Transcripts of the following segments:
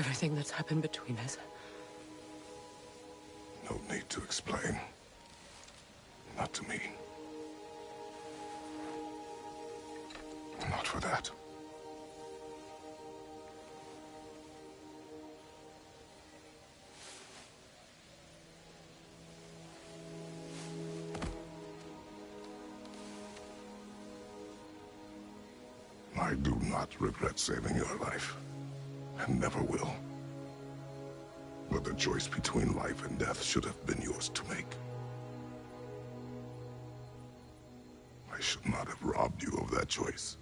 Everything that's happened between us. No need to explain. Not to me. Not for that. I do not regret saving your life, and never will. But the choice between life and death should have been yours to make. I should not have robbed you of that choice.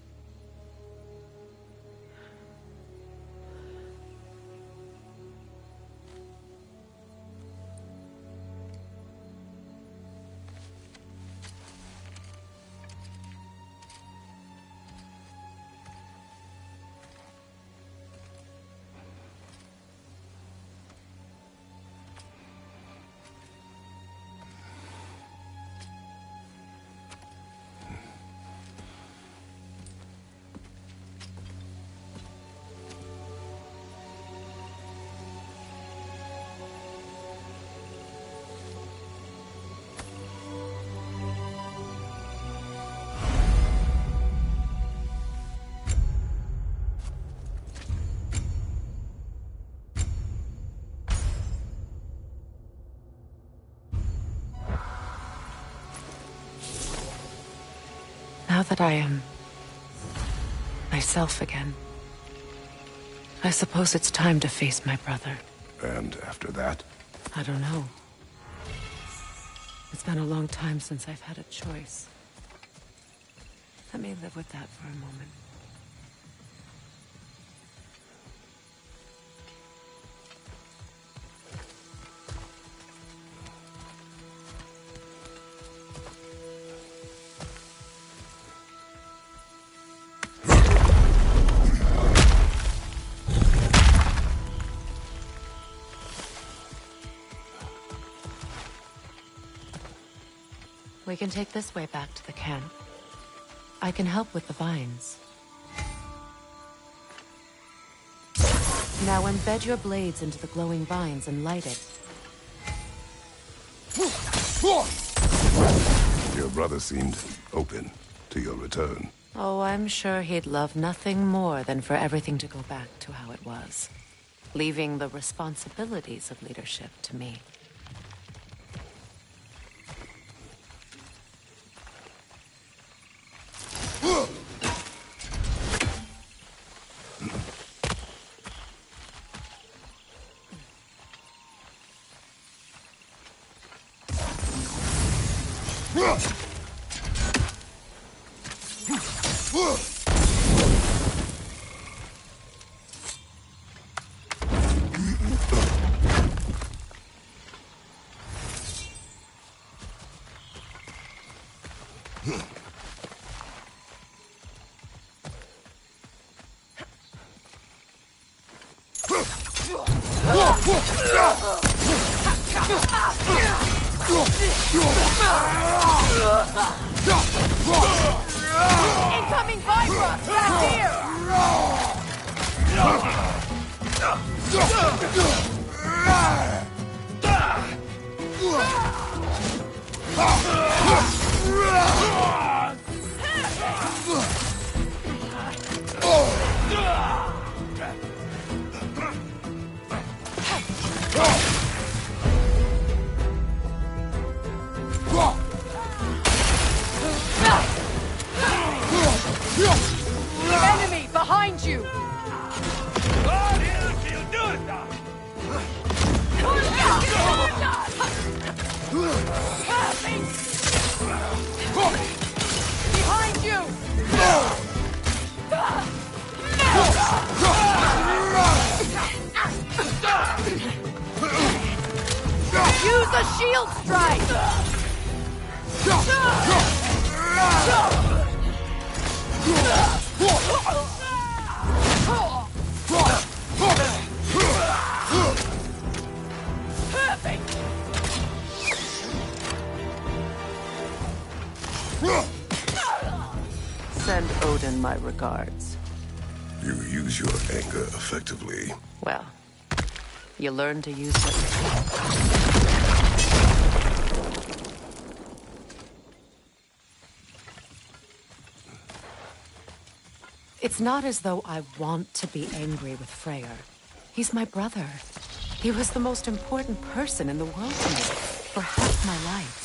Now that I am myself again, I suppose it's time to face my brother. And after that? I don't know. It's been a long time since I've had a choice. Let me live with that for a moment. We can take this way back to the camp. I can help with the vines. Now embed your blades into the glowing vines and light it. Your brother seemed open to your return. Oh, I'm sure he'd love nothing more than for everything to go back to how it was, leaving the responsibilities of leadership to me. Incoming Viper! Back here! Enemy behind you! Behind you! Use a shield strike! Perfect! Send Odin my regards. You use your anger effectively. Well, You learn to use what you can. It's not as though I want to be angry with Freyr. He's my brother. He was the most important person in the world to me for half my life.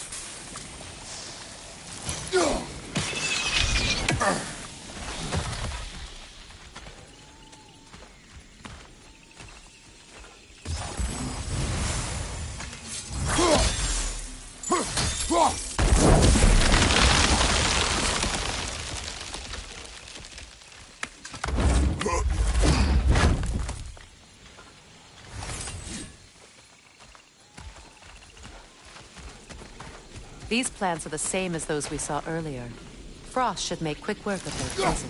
These plants are the same as those we saw earlier. Frost should make quick work of their poison.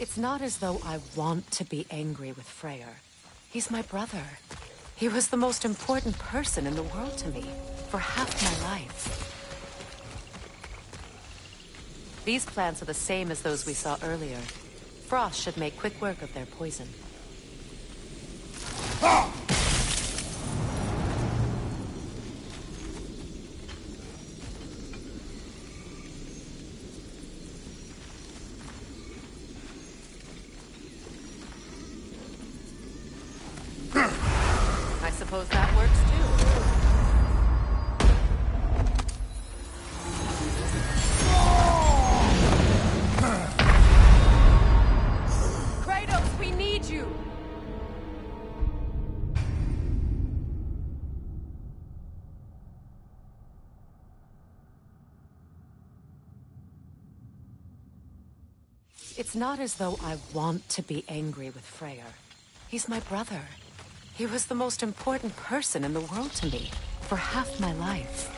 It's not as though I want to be angry with Freyr. He's my brother. He was the most important person in the world to me for half my life. These plants are the same as those we saw earlier. Frost should make quick work of their poison. I suppose that works too. Kratos, we need you! It's not as though I want to be angry with Freyr. He's my brother. He was the most important person in the world to me for half my life.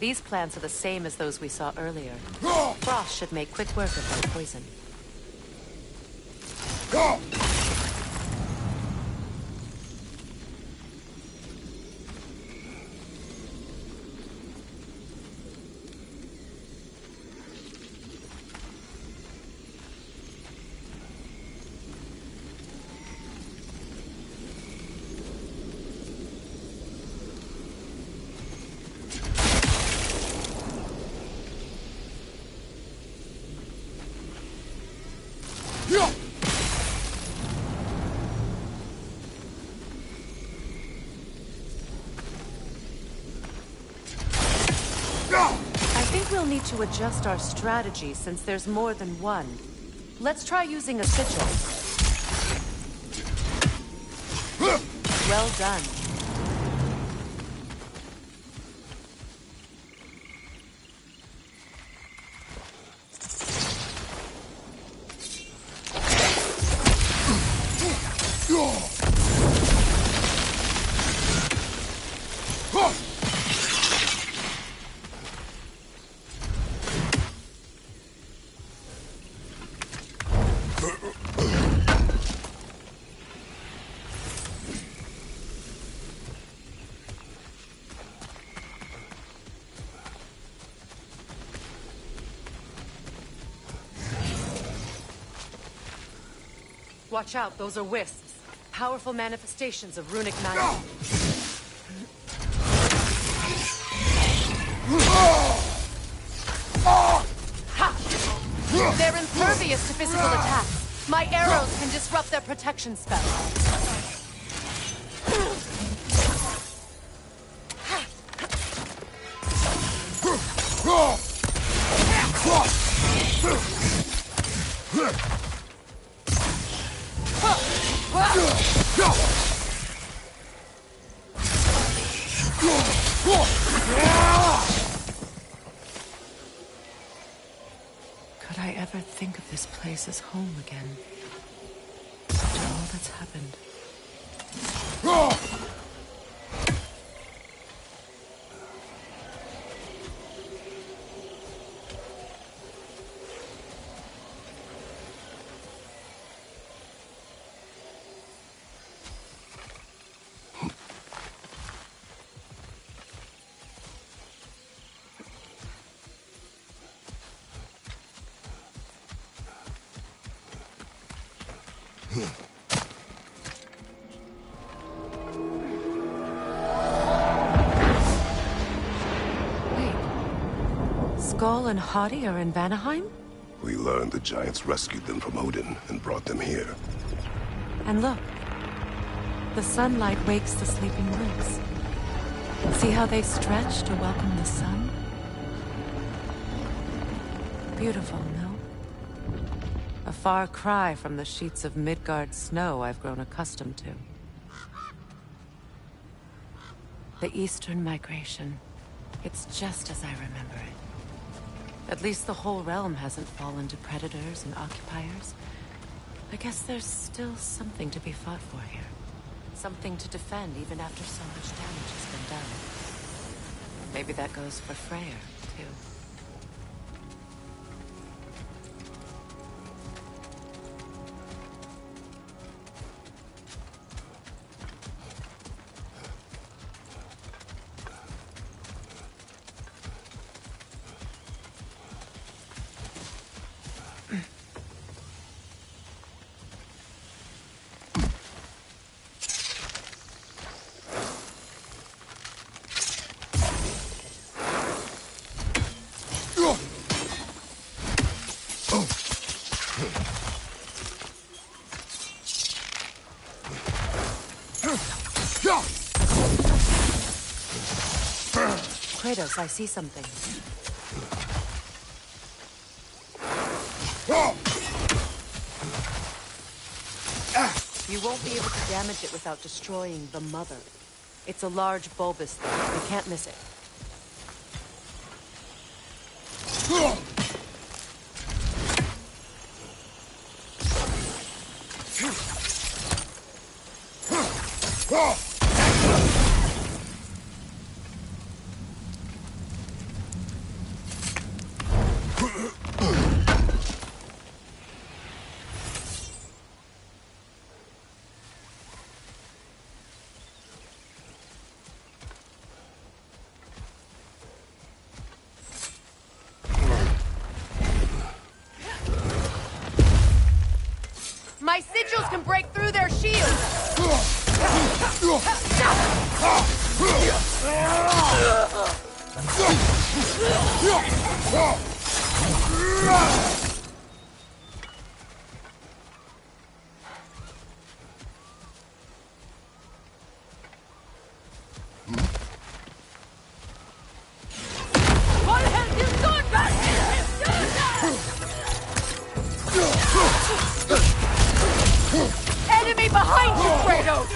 These plants are the same as those we saw earlier. Frost should make quick work of their poison. I think we'll need to adjust our strategy since there's more than one. Let's try using a sigil. Well done. Watch out, those are wisps. Powerful manifestations of runic magic. Ha! They're impervious to physical attacks. My arrows can disrupt their protection spell. ever think of this place as home again. After all that's happened. Skull and Hati are in Vanaheim? We learned the giants rescued them from Odin and brought them here. And look. The sunlight wakes the sleeping roots. See how they stretch to welcome the sun? Beautiful, no? A far cry from the sheets of Midgard snow I've grown accustomed to. The Eastern Migration. It's just as I remember it. At least the whole realm hasn't fallen to predators and occupiers. I guess there's still something to be fought for here. Something to defend even after so much damage has been done. Maybe that goes for Freyr, too. Kratos, I see something. You won't be able to damage it without destroying the mother. It's a large bulbous thing. You can't miss it. My sigils can break through their shields! Enemy behind you, Kratos!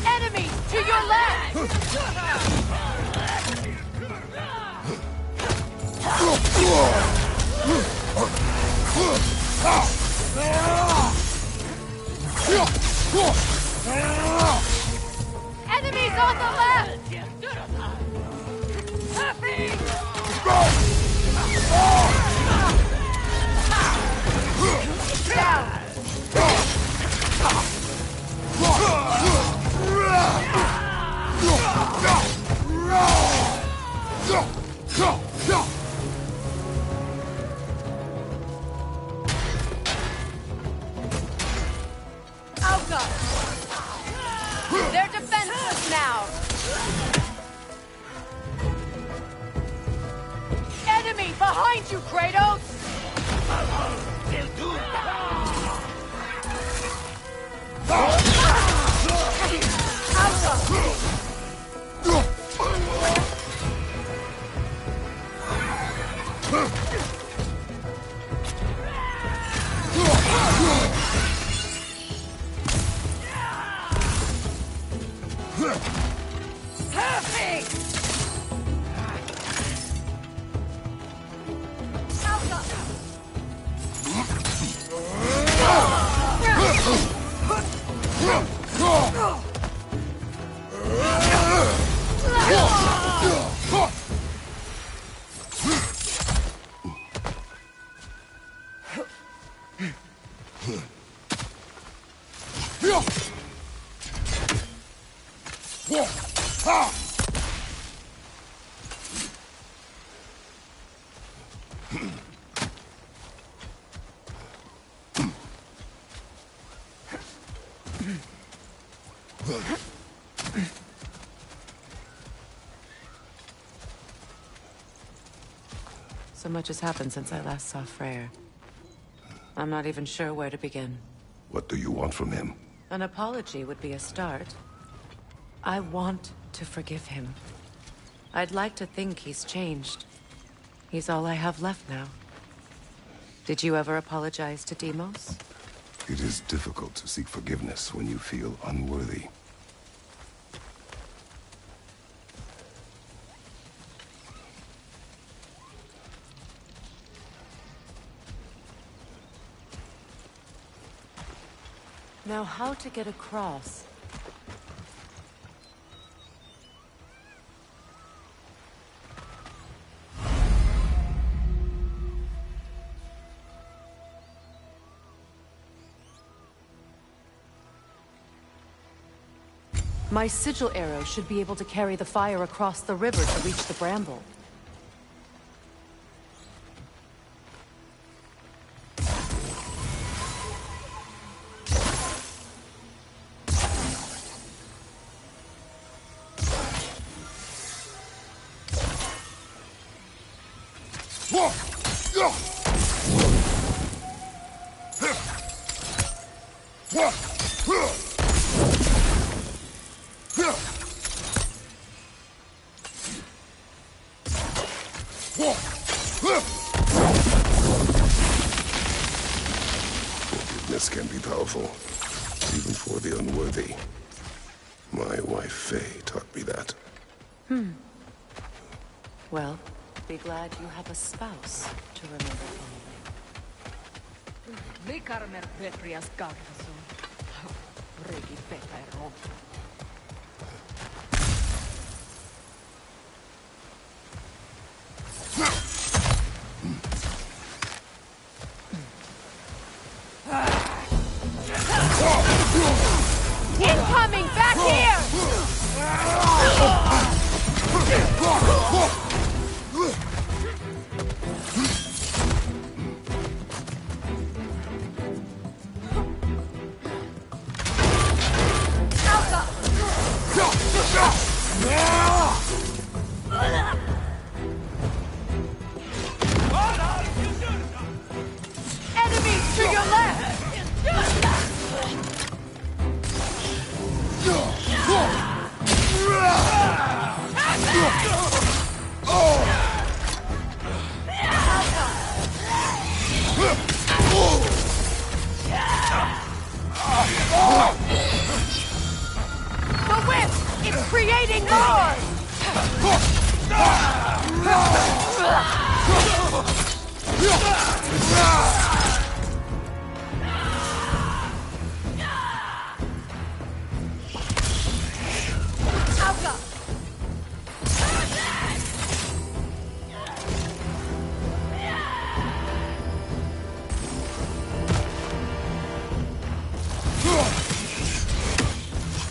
Enemy to your left! Enemies on the left! They're defenseless now! Enemy behind you, Kratos! So much has happened since I last saw Freyr. I'm not even sure where to begin. What do you want from him? An apology would be a start. I want to forgive him. I'd like to think he's changed. He's all I have left now. Did you ever apologize to Deimos? It is difficult to seek forgiveness when you feel unworthy. Now, how to get across? My sigil arrow should be able to carry the fire across the river to reach the bramble. Forgiveness can be powerful, even for the unworthy. My wife Faye taught me that. Well, be glad you have a spouse to remember fondly. Incoming! Back here! Enemies to your left! The whip! It's creating more! Alka!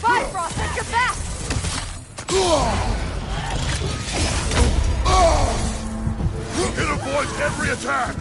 Bifrost at your back! It avoids every attack!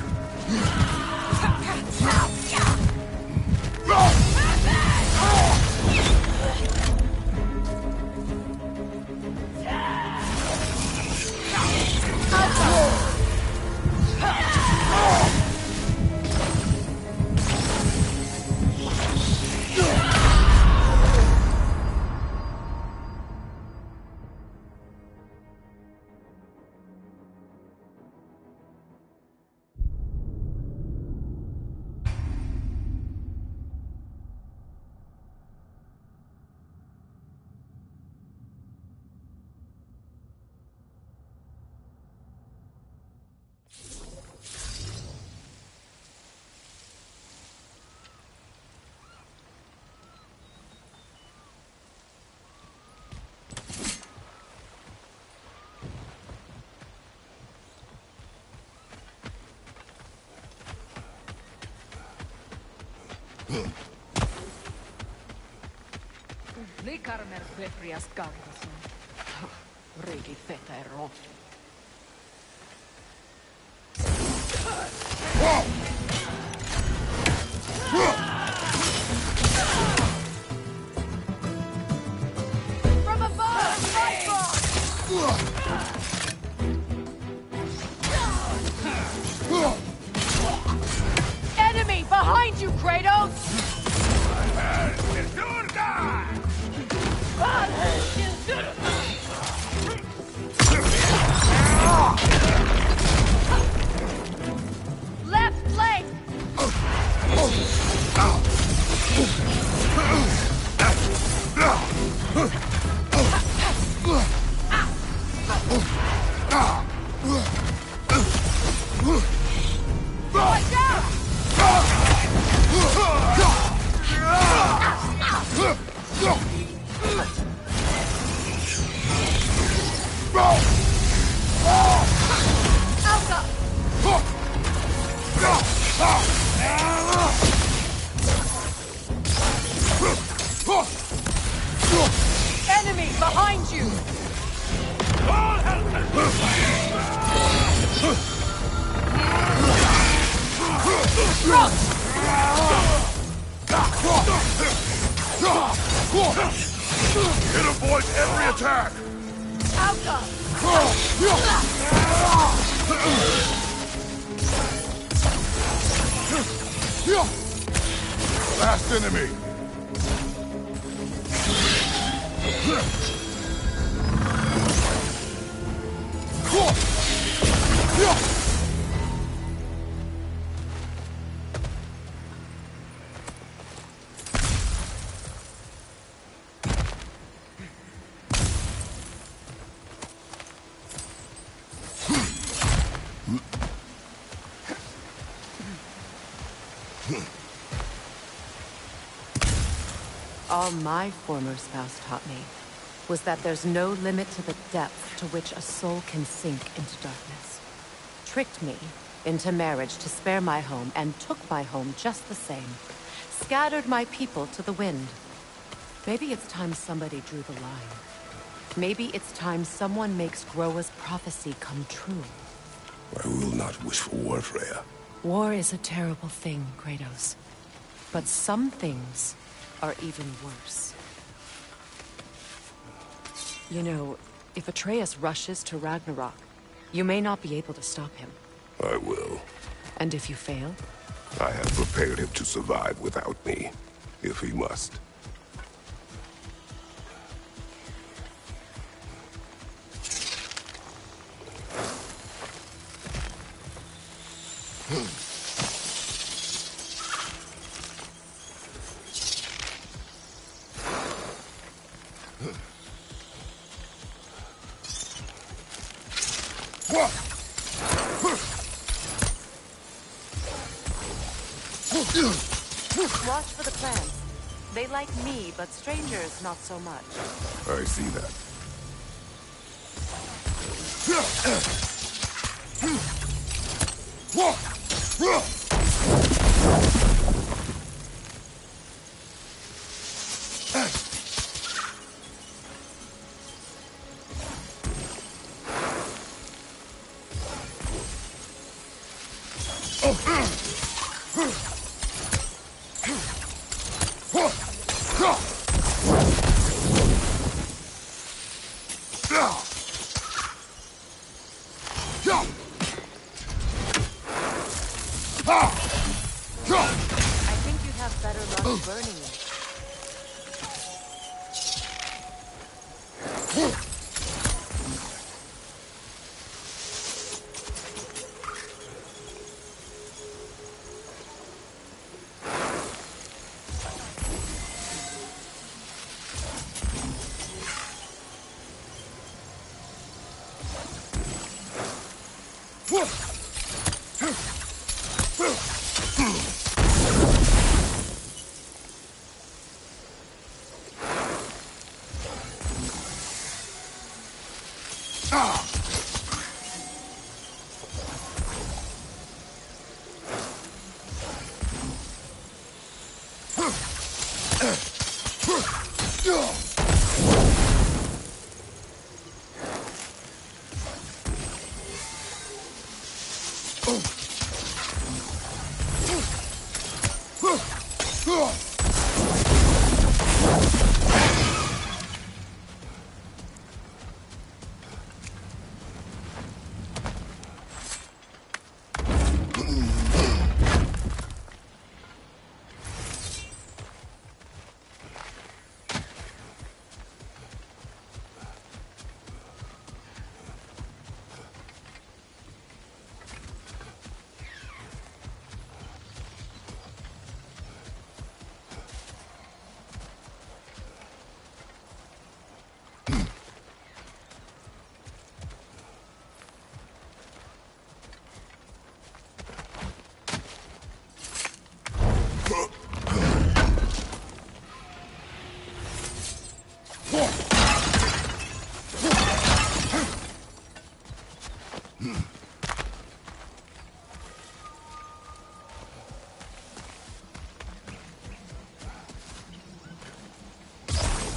Likarmer Peprias Gagvason. Rigi Fetero. From above! Enemy behind you, Kratos! Left leg! Watch out! Alka! Enemy behind you! It avoids every attack! Alka! Last enemy! All my former spouse taught me was that there's no limit to the depth to which a soul can sink into darkness. Tricked me into marriage to spare my home and took my home just the same. Scattered my people to the wind. Maybe it's time somebody drew the line. Maybe it's time someone makes Groa's prophecy come true. I will not wish for war, Freya. War is a terrible thing, Kratos. But some things are even worse. You know, if Atreus rushes to Ragnarok, you may not be able to stop him. I will. And if you fail? I have prepared him to survive without me, if he must. Watch for the plants. They like me, but strangers not so much. I see that. I think you'd have better luck burning it.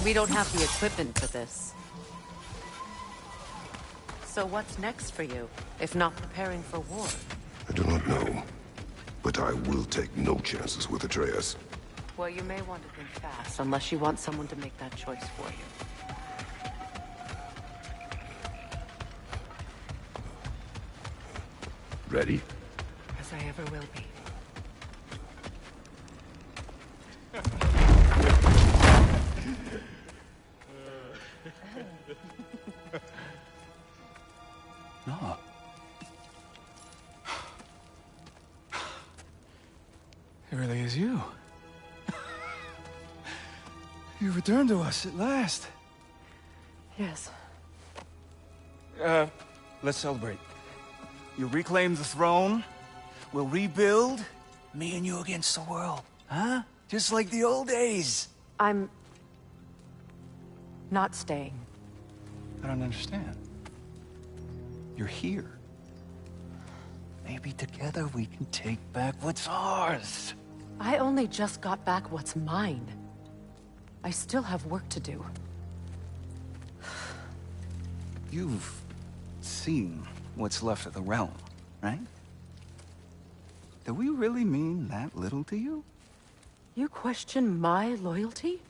We don't have the equipment for this. So what's next for you, if not preparing for war? I do not know, but I will take no chances with Atreus. Well, you may want to think fast, unless you want someone to make that choice for you. Ready? As I ever will be. No. It really is you. You returned to us at last. Yes. Let's celebrate. You reclaim the throne. We'll rebuild. Me and you against the world. Huh? Just like the old days. I'm... not staying. I don't understand. You're here. Maybe together we can take back what's ours. I only just got back what's mine. I still have work to do. You've seen what's left of the realm, right? Do we really mean that little to you? You question my loyalty?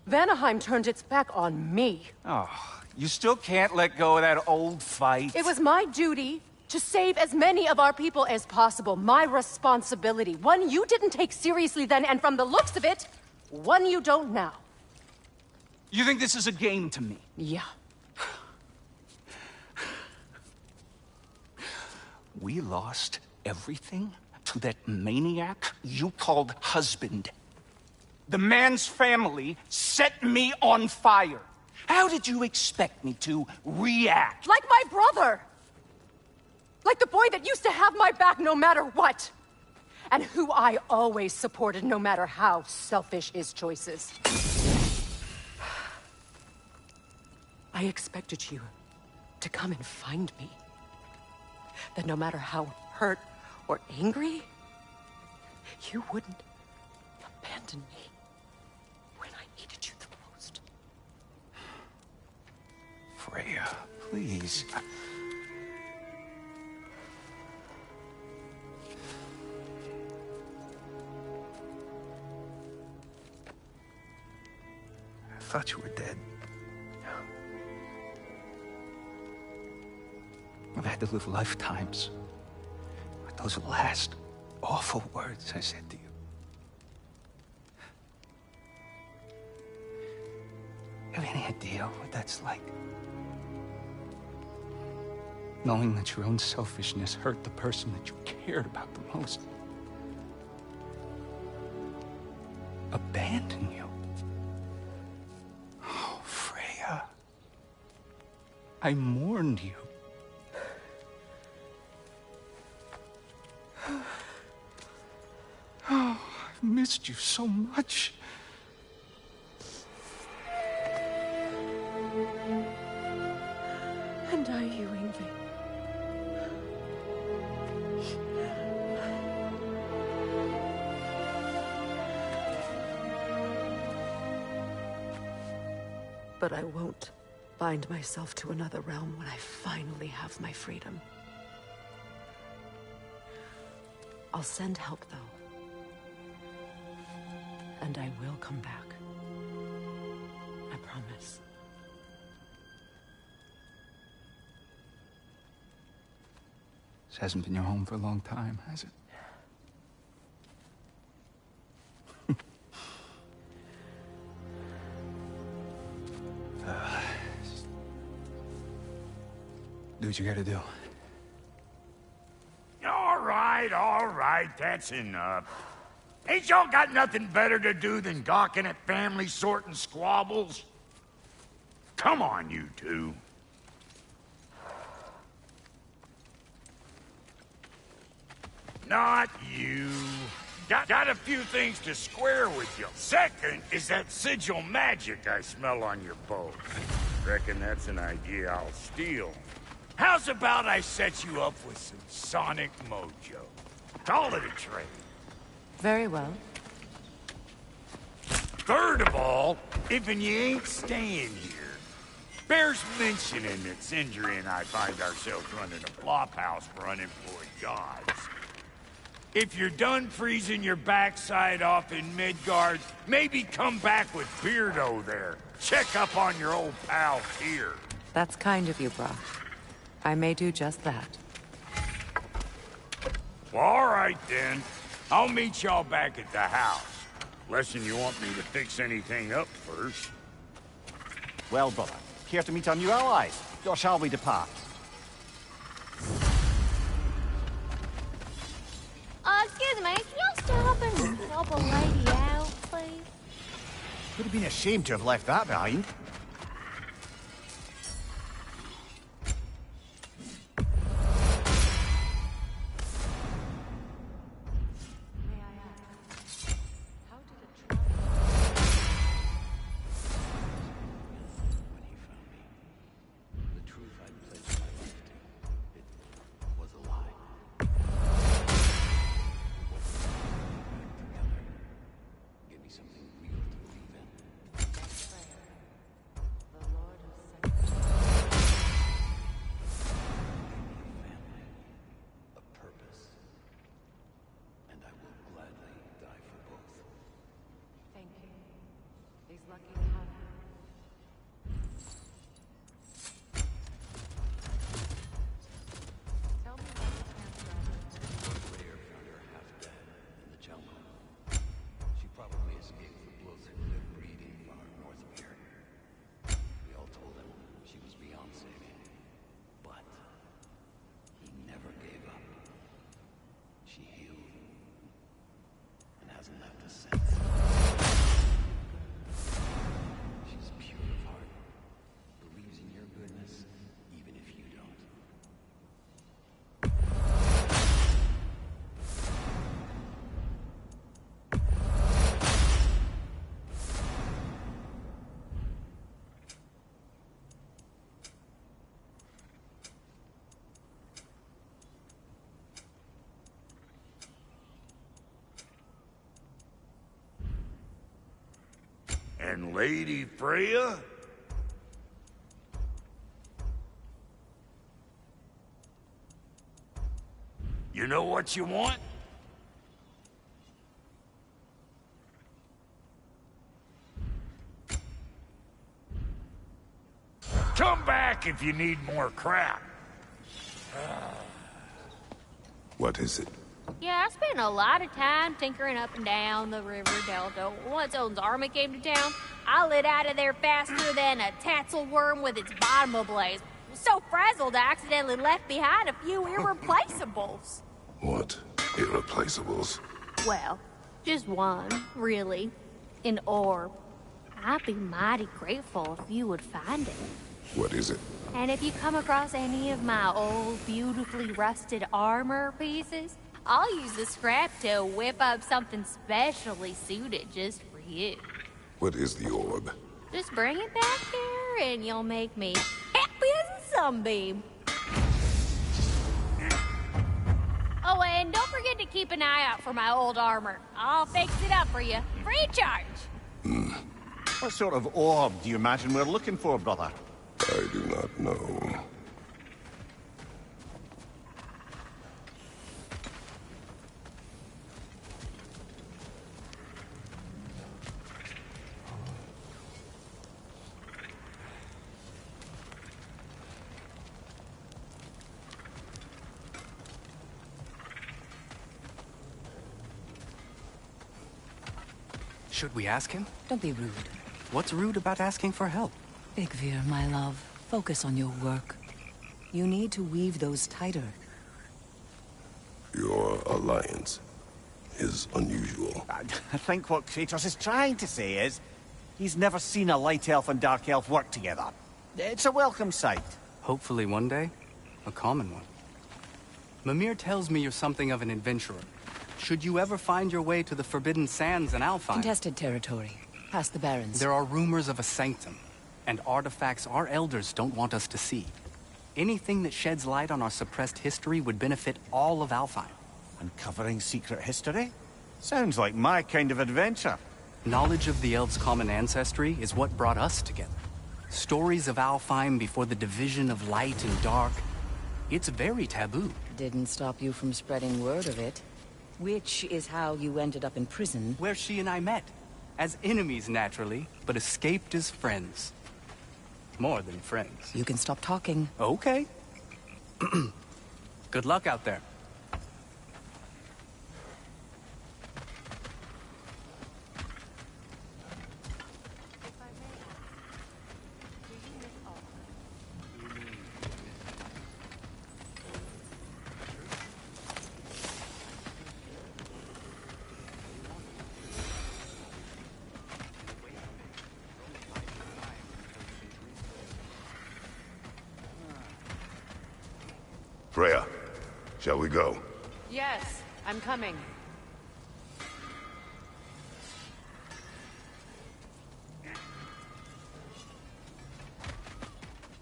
Vanaheim turned its back on me. Oh, you still can't let go of that old fight? It was my duty to save as many of our people as possible. My responsibility. One you didn't take seriously then, and from the looks of it, one you don't now. You think this is a game to me? Yeah. We lost everything to that maniac you called husband. The man's family set me on fire. How did you expect me to react? Like my brother! Like the boy that used to have my back no matter what! And who I always supported no matter how selfish his choices. I expected you to come and find me. That no matter how hurt or angry, you wouldn't abandon me when I needed you the most. Freya, please. I thought you were dead. I've had to live lifetimes with those last awful words I said to you. You have any idea what that's like? Knowing that your own selfishness hurt the person that you cared about the most. Abandon you. Oh, Freya. I mourned you. Oh, I've missed you so much. And are you, Ingvi? But I won't bind myself to another realm when I finally have my freedom. I'll send help, though. And I will come back. I promise. This hasn't been your home for a long time, has it? Do what you gotta do. All right, that's enough. Ain't y'all got nothing better to do than gawking at family sorting squabbles? Come on, you two. Not you. Got a few things to square with you. Second is that sigil magic I smell on your boat. Reckon that's an idea I'll steal. How's about I set you up with some sonic mojo? Call it a trade. Very well. Third of all, even you ain't staying here, bears mentioning that Sindri and I find ourselves running a flop house for unemployed gods. If you're done freezing your backside off in Midgard, maybe come back with Beardo there. Check up on your old pal here. That's kind of you, Brock. I may do just that. Well, all right then. I'll meet y'all back at the house. Lesson you want me to fix anything up first. Well, brother, care to meet our new allies? Or shall we depart? Excuse me, can y'all stop and help a lady out, please? Would have been a shame to have left that behind. And Lady Freya? You know what you want? Come back if you need more crap. What is it? Yeah, I spent a lot of time tinkering up and down the river delta. Once Odin's army came to town, I lit out of there faster than a tassel worm with its bottom ablaze. So frazzled, I accidentally left behind a few irreplaceables. What irreplaceables? Well, just one, really. An orb. I'd be mighty grateful if you would find it. What is it? And if you come across any of my old, beautifully rusted armor pieces, I'll use the scrap to whip up something specially suited just for you. What is the orb? Just bring it back here and you'll make me happy as a sunbeam. Oh, and don't forget to keep an eye out for my old armor. I'll fix it up for you, free of charge. What sort of orb do you imagine we're looking for, brother? I do not know. Should we ask him? Don't be rude. What's rude about asking for help? Bigvir, my love, focus on your work. You need to weave those tighter. Your alliance is unusual. I think what Kratos is trying to say is, he's never seen a light elf and dark elf work together. It's a welcome sight. Hopefully one day, a common one. Mimir tells me you're something of an adventurer. Should you ever find your way to the Forbidden Sands in Alfheim... Contested territory. Past the Barrens. There are rumors of a sanctum, and artifacts our elders don't want us to see. Anything that sheds light on our suppressed history would benefit all of Alfheim. Uncovering secret history? Sounds like my kind of adventure. Knowledge of the elves' common ancestry is what brought us together. Stories of Alfheim before the division of light and dark. It's very taboo. Didn't stop you from spreading word of it. Which is how you ended up in prison. Where she and I met. As enemies, naturally, but escaped as friends. More than friends. You can stop talking. Okay. Good luck out there. Freya, shall we go? Yes, I'm coming.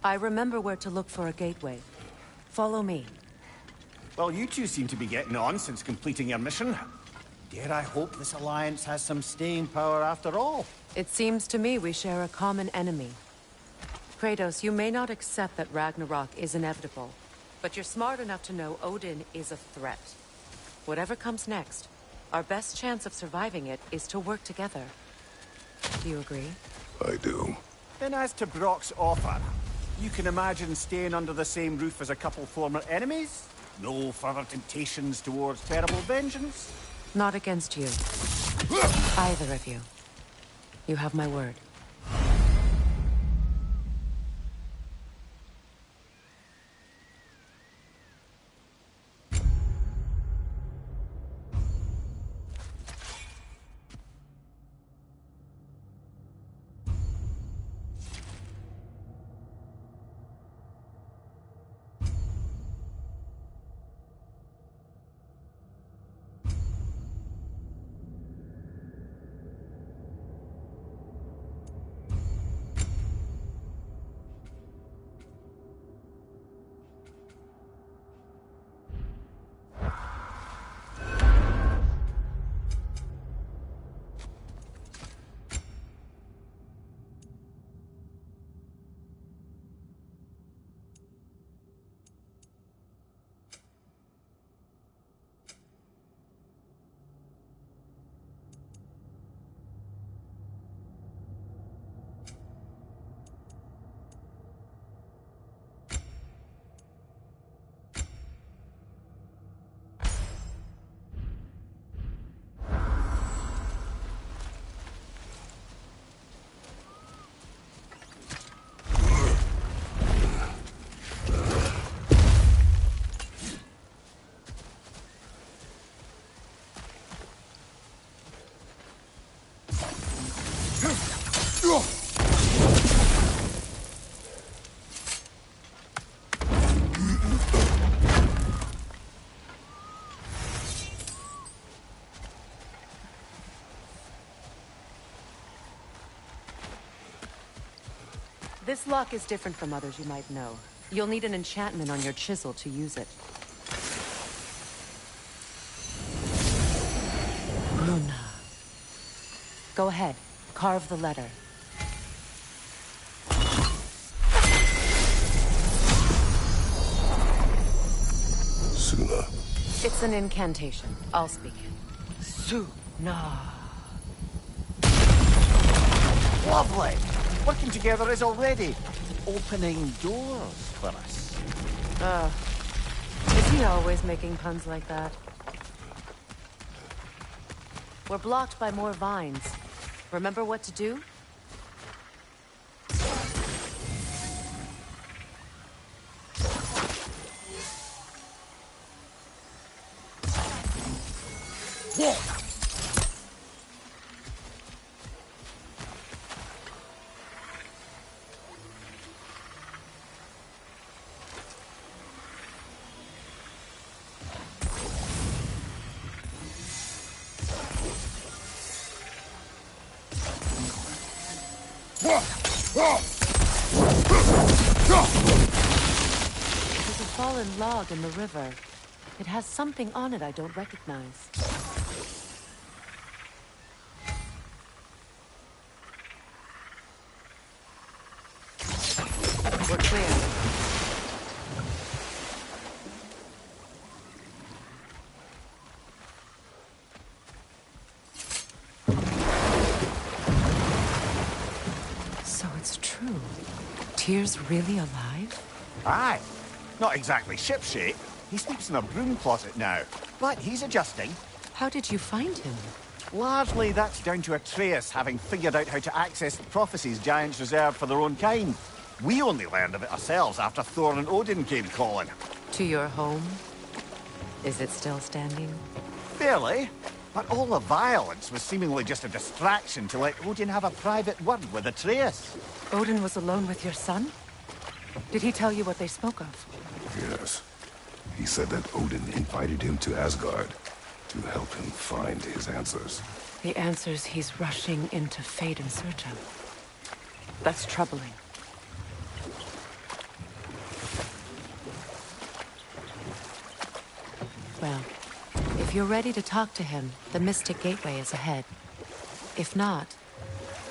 I remember where to look for a gateway. Follow me. Well, you two seem to be getting on since completing your mission. Dare I hope this alliance has some staying power after all? It seems to me we share a common enemy. Kratos, you may not accept that Ragnarok is inevitable, but you're smart enough to know Odin is a threat. Whatever comes next, our best chance of surviving it is to work together. Do you agree? I do. Then as to Brock's offer, you can imagine staying under the same roof as a couple former enemies? No further temptations towards terrible vengeance? Not against you. Either of you. You have my word. This lock is different from others you might know. You'll need an enchantment on your chisel to use it. Luna. Go ahead. Carve the letter. Sooner. It's an incantation. I'll speak it. Suna. Lovely! Working together is already opening doors for us. Is he always making puns like that? We're blocked by more vines. Remember what to do? There's a fallen log in the river. It has something on it I don't recognize. We're clear. So it's true. Tyr's really alive? Aye. Not exactly shipshape. He sleeps in a broom closet now. But he's adjusting. How did you find him? Largely, that's down to Atreus having figured out how to access the prophecies giants reserved for their own kind. We only learned of it ourselves after Thor and Odin came calling. To your home? Is it still standing? Fairly. But all the violence was seemingly just a distraction to let Odin have a private word with Atreus. Odin was alone with your son? Did he tell you what they spoke of? Yes. He said that Odin invited him to Asgard to help him find his answers. The answers he's rushing into fate in search of. That's troubling. Well, if you're ready to talk to him, the Mystic Gateway is ahead. If not,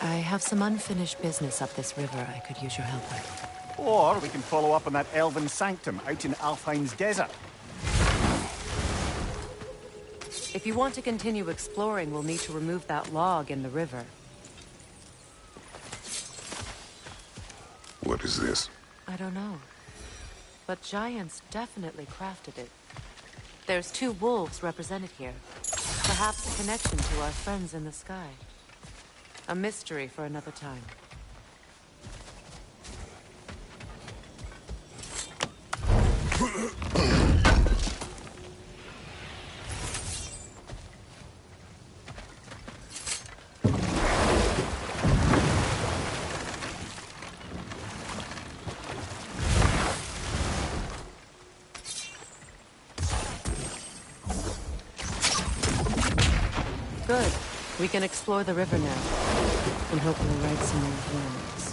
I have some unfinished business up this river I could use your help with. Or we can follow up on that elven sanctum out in Alfheim's desert. If you want to continue exploring, we'll need to remove that log in the river. What is this? I don't know. But giants definitely crafted it. There's 2 wolves represented here. Perhaps a connection to our friends in the sky. A mystery for another time. Good. We can explore the river now. And hopefully right some more words.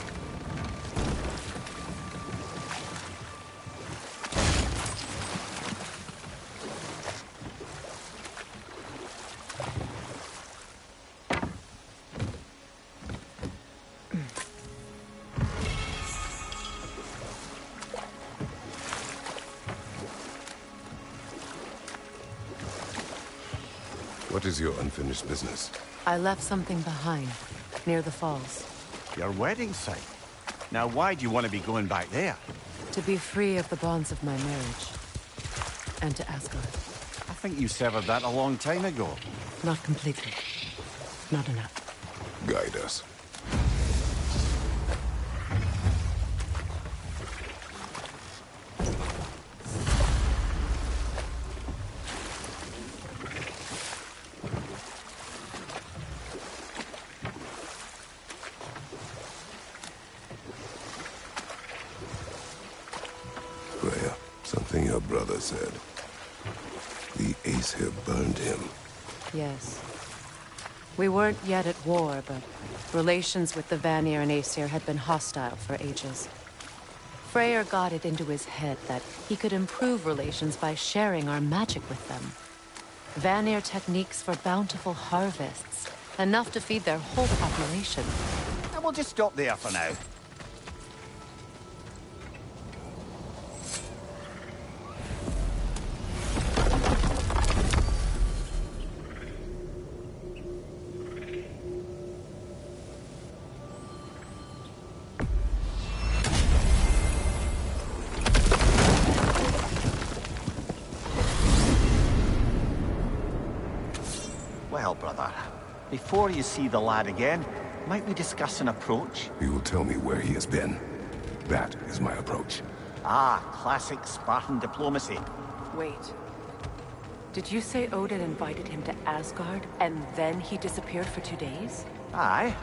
What is your unfinished business? I left something behind, near the falls. Your wedding site. Now why do you want to be going back there? To be free of the bonds of my marriage. And to Asgard. I think you severed that a long time ago. Not completely. Not enough. Guide us. Freya, something your brother said. The Aesir burned him. Yes. We weren't yet at war, but relations with the Vanir and Aesir had been hostile for ages. Freyr got it into his head that he could improve relations by sharing our magic with them. Vanir techniques for bountiful harvests, enough to feed their whole population. And we'll just stop there for now. Before you see the lad again, might we discuss an approach? He will tell me where he has been. That is my approach. Ah, classic Spartan diplomacy. Wait. Did you say Odin invited him to Asgard, and then he disappeared for 2 days? Aye,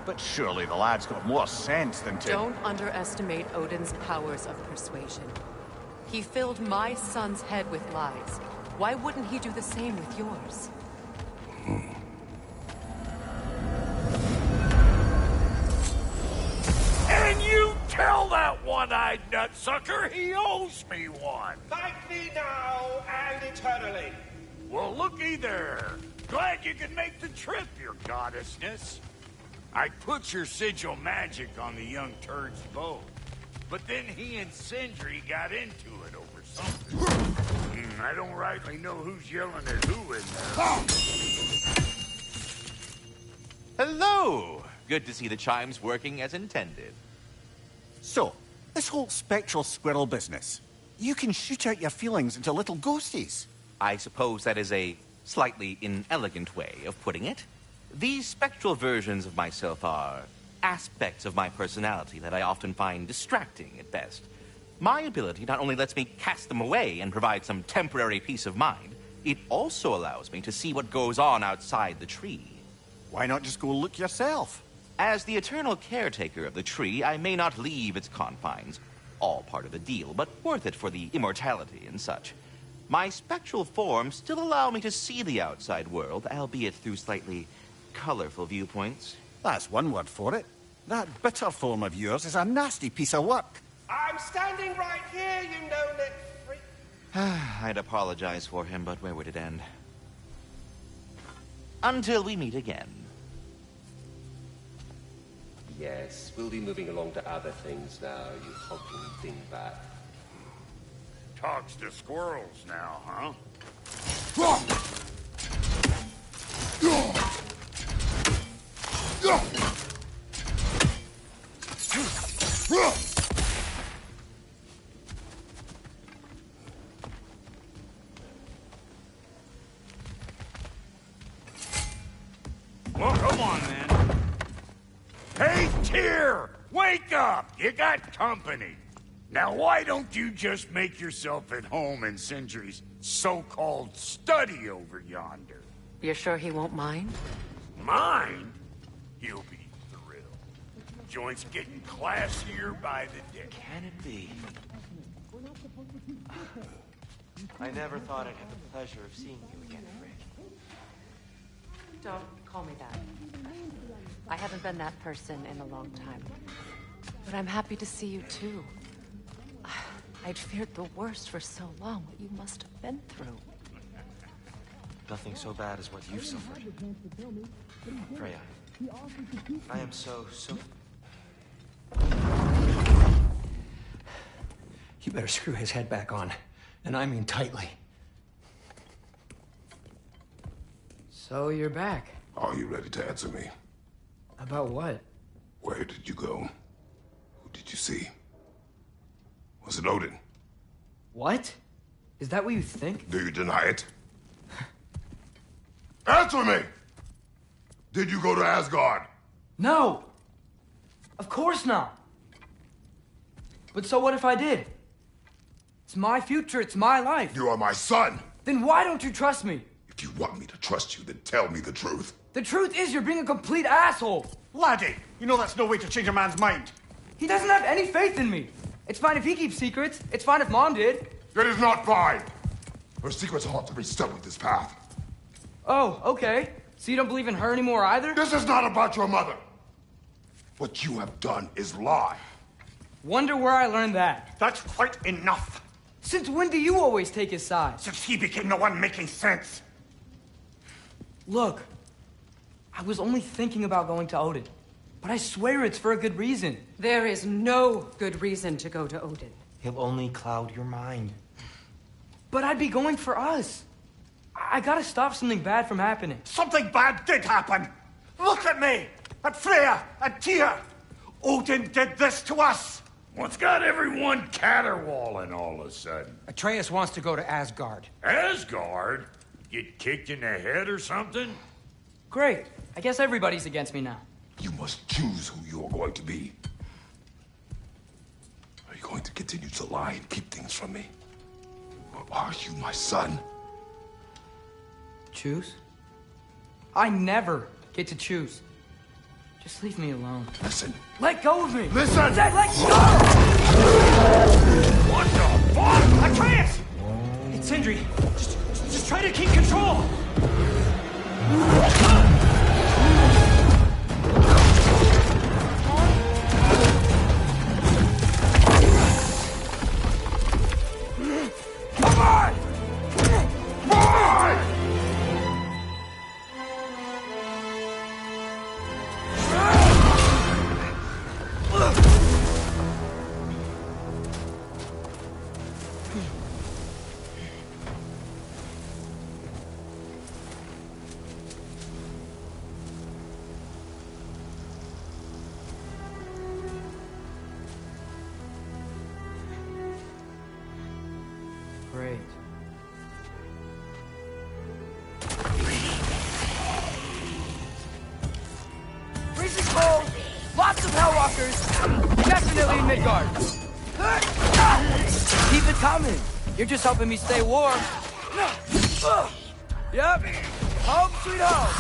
but surely the lad's got more sense than to... Don't underestimate Odin's powers of persuasion. He filled my son's head with lies. Why wouldn't he do the same with yours? And you tell that one-eyed nutsucker he owes me one. Thank thee now and eternally. Well, looky there. Glad you could make the trip, your goddessness. I put your sigil magic on the young turd's bow, but then he and Sindri got into it over something. I don't rightly know who's yelling at who in there. Hello! Good to see the chimes working as intended. So, this whole spectral squirrel business, you can shoot out your feelings into little ghosties. I suppose that is a slightly inelegant way of putting it. These spectral versions of myself are aspects of my personality that I often find distracting at best. My ability not only lets me cast them away and provide some temporary peace of mind, it also allows me to see what goes on outside the tree. Why not just go look yourself? As the eternal caretaker of the tree, I may not leave its confines. All part of the deal, but worth it for the immortality and such. My spectral forms still allow me to see the outside world, albeit through slightly colorful viewpoints. That's one word for it. That bitter form of yours is a nasty piece of work. I'm standing right here, you no-lit freak. I'd apologize for him, but where would it end? Until we meet again. Yes, we'll be moving along to other things now, you honking dingbat. Talks to squirrels now, huh? Well, come on, then. Hey, Tyr! Wake up! You got company. Now, why don't you just make yourself at home in Sindri's so-called study over yonder? You're sure he won't mind? Mine? He'll be thrilled. Joint's getting classier by the day. Can it be? I never thought I'd have the pleasure of seeing you again, Frick. Don't call me that. I haven't been that person in a long time. But I'm happy to see you too. I'd feared the worst for so long, what you must have been through. Nothing so bad as what you've suffered. Freya, I am so... You better screw his head back on. And I mean tightly. So you're back. Are you ready to answer me? About what? Where did you go? Who did you see? Was it Odin? What? Is that what you think? Do you deny it? Answer me! Did you go to Asgard? No! Of course not! But so what if I did? It's my future, it's my life. You are my son! Then why don't you trust me? If you want me to trust you, then tell me the truth. The truth is you're being a complete asshole! Laddie, you know that's no way to change a man's mind. He doesn't have any faith in me. It's fine if he keeps secrets. It's fine if Mom did. It is not fine! Her secrets ought to be stuck this path. Oh, okay. So you don't believe in her anymore either? This is not about your mother! What you have done is lie. Wonder where I learned that. That's quite enough. Since when do you always take his side? Since he became the one making sense. Look, I was only thinking about going to Odin. But I swear it's for a good reason. There is no good reason to go to Odin. He'll only cloud your mind. But I'd be going for us. I gotta stop something bad from happening. Something bad did happen. Look at me, at Freya, at Tyr. Odin did this to us. What's got everyone caterwauling all of a sudden? Atreus wants to go to Asgard. Asgard? Get kicked in the head or something? Great. I guess everybody's against me now. You must choose who you are going to be. Are you going to continue to lie and keep things from me? Or are you my son? Choose? I never get to choose. Just leave me alone. Listen. Let go of me! Listen! I said let go! What the fuck? I can't! It's Sindri. Just try to keep control! Come on! Come on! Great. Freezing cold, lots of Hellwalkers, definitely in Midgard. Keep it coming. You're just helping me stay warm. Yep. Home sweet home.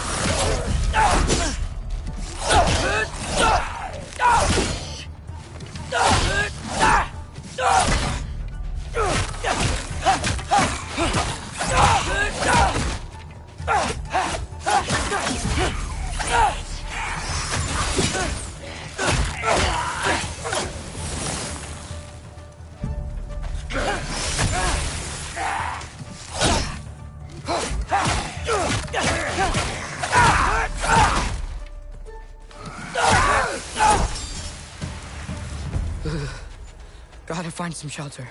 Gotta find some shelter.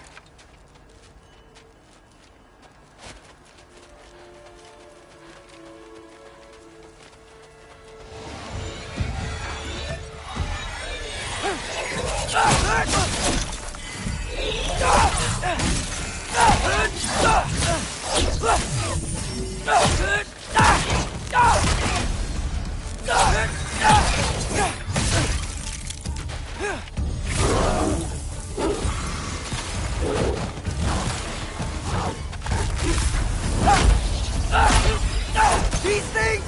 These things?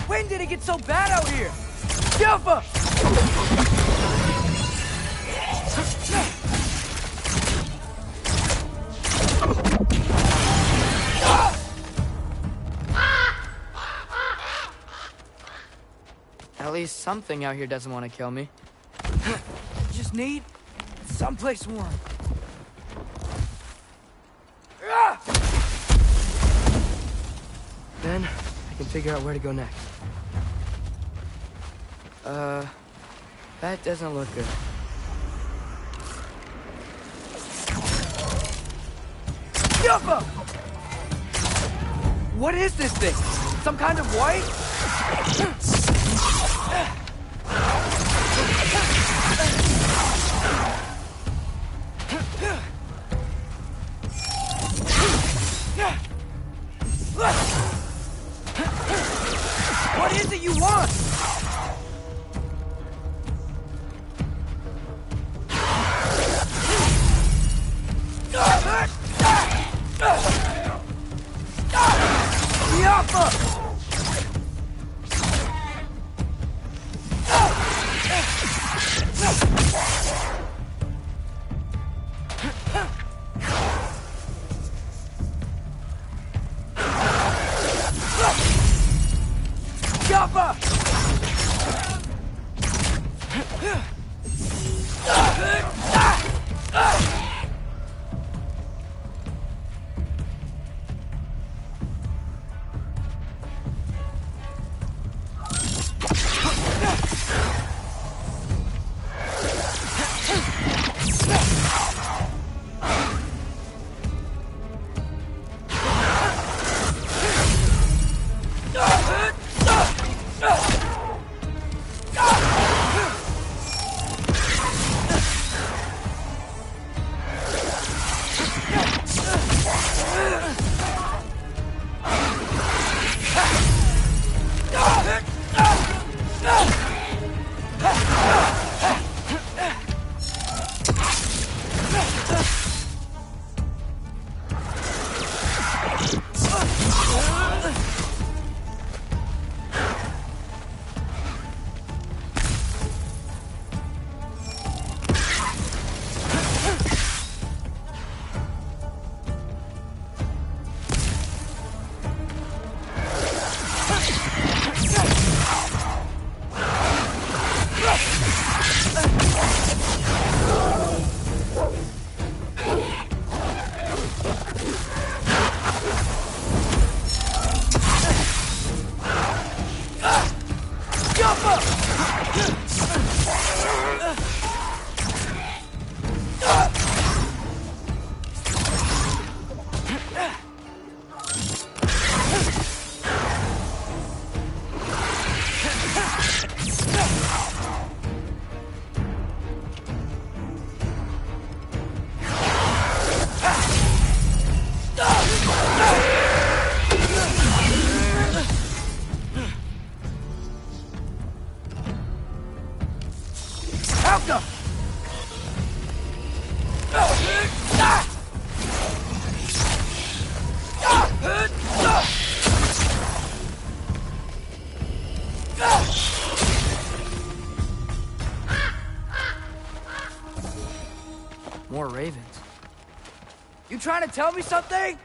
When did it get so bad out here? Jumpa! At least something out here doesn't want to kill me. Just need someplace warm. Then I can figure out where to go next. That doesn't look good. Jumpa! What is this thing? Some kind of white? What is it you want? Alka! More ravens. You trying to tell me something?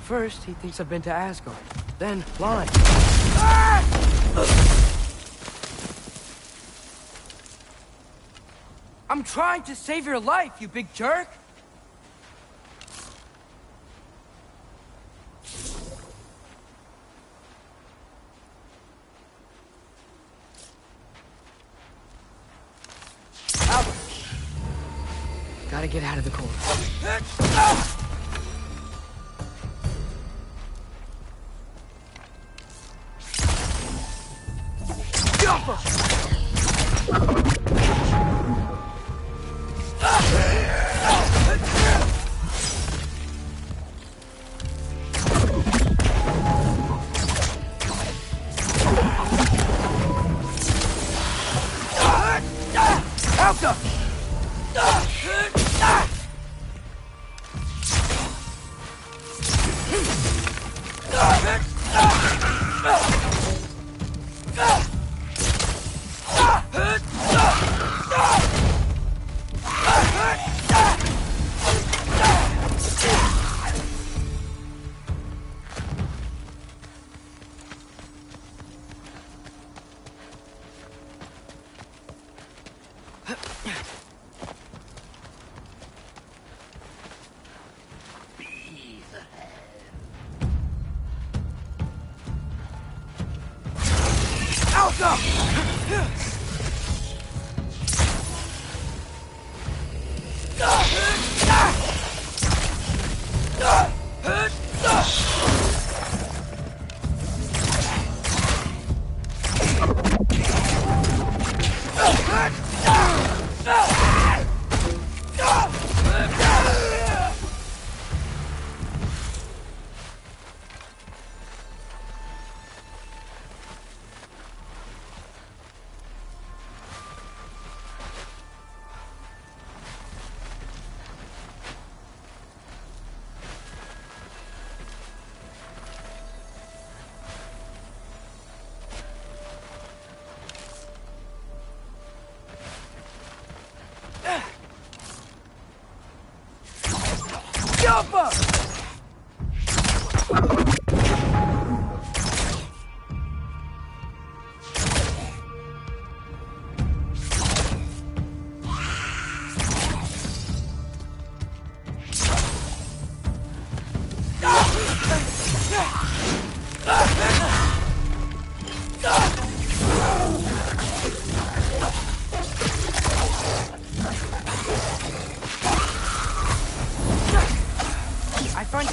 First, he thinks I've been to Asgard. Then, blind. I'm trying to save your life, you big jerk! Albert! Gotta get out of the cold.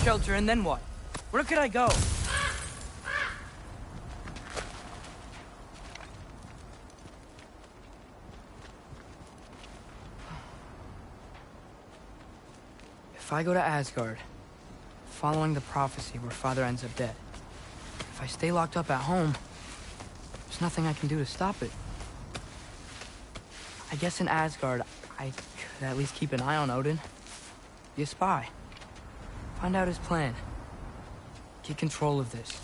Shelter, and then what? Where could I go? If I go to Asgard, following the prophecy where Father ends up dead, if I stay locked up at home, there's nothing I can do to stop it. I guess in Asgard, I could at least keep an eye on Odin. Be a spy. Find out his plan. Get control of this.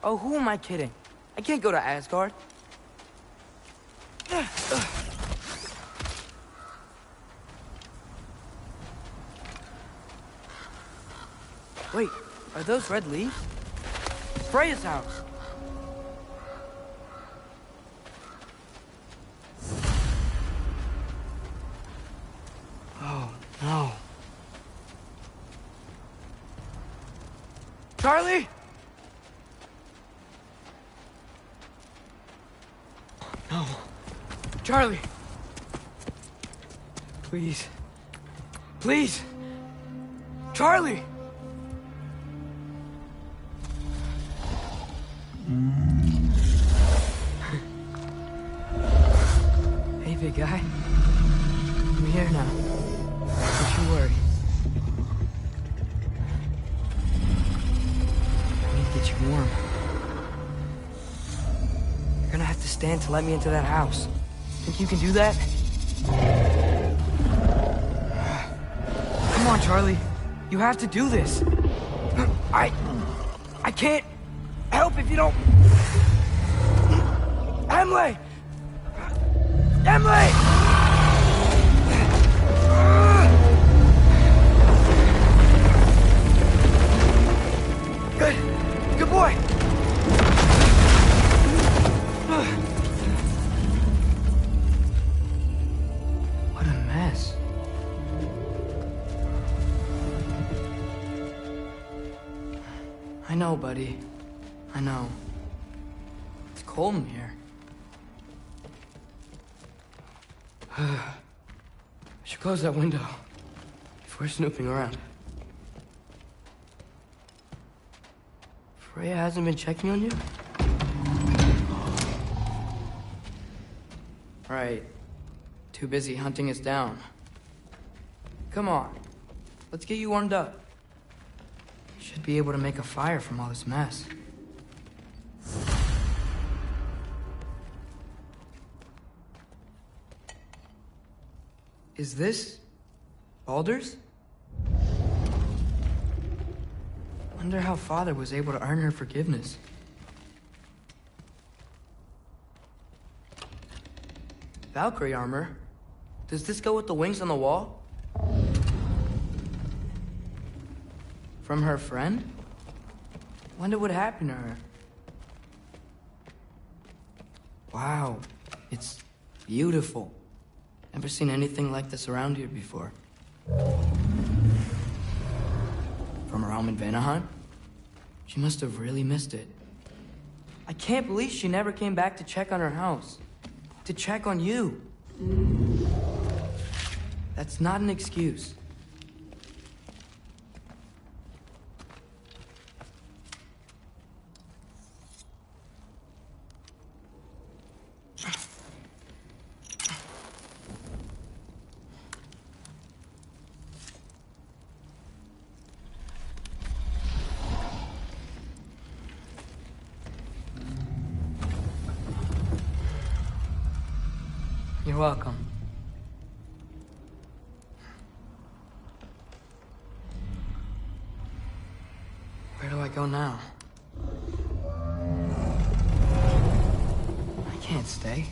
Oh, who am I kidding? I can't go to Asgard. Wait, are those red leaves? Freya's house. Oh, no. Charlie? No. Charlie. Please. Please. Charlie! Hey, big guy. I'm here now. Don't you worry. I need to get you warm. You're gonna have to stand to let me into that house. Think you can do that? Come on, Charlie. You have to do this. I can't help if you don't... Emily! Emily! Good. Good boy. What a mess. I know, buddy. I know. It's cold in here. I should close that window before snooping around. Freya hasn't been checking on you? Right. Too busy hunting us down. Come on. Let's get you warmed up. Should be able to make a fire from all this mess. Is this Baldur's? Wonder how Father was able to earn her forgiveness. Valkyrie armor? Does this go with the wings on the wall? From her friend? Wonder what happened to her. Wow, it's beautiful. Never seen anything like this around here before. From her home in Vanaheim? She must have really missed it. I can't believe she never came back to check on her house. To check on you. That's not an excuse. You're welcome. Where do I go now? I can't stay.